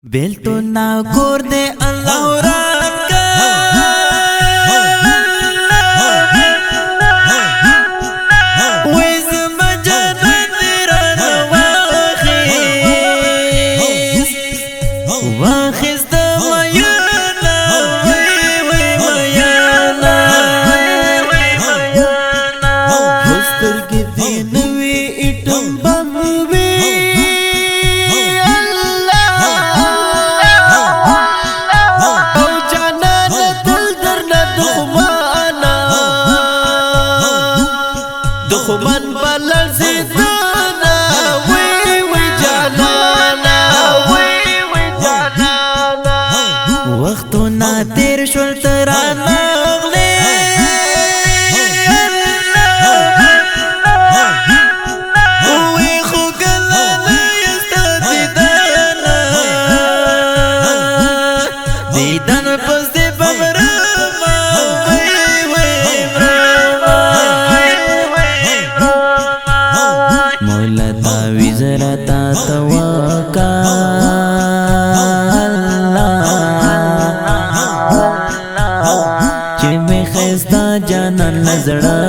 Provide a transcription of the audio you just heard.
بیلتو نا کور دے اللہ رات کا ویز مجنن رنواخیز واخیز دا میانا وی میانا بستر کی دینوی اٹم بموی دخمن بلل زیدانا وی وی جانانا وی وی جانانا وقتو نا تیر شل ترانا اغلی وی خوگلانا یستا دیدانا دیدان پس دی بغراما وی وی براما مولا تعویز رتا توکل چی می خیستا جانان نزڑا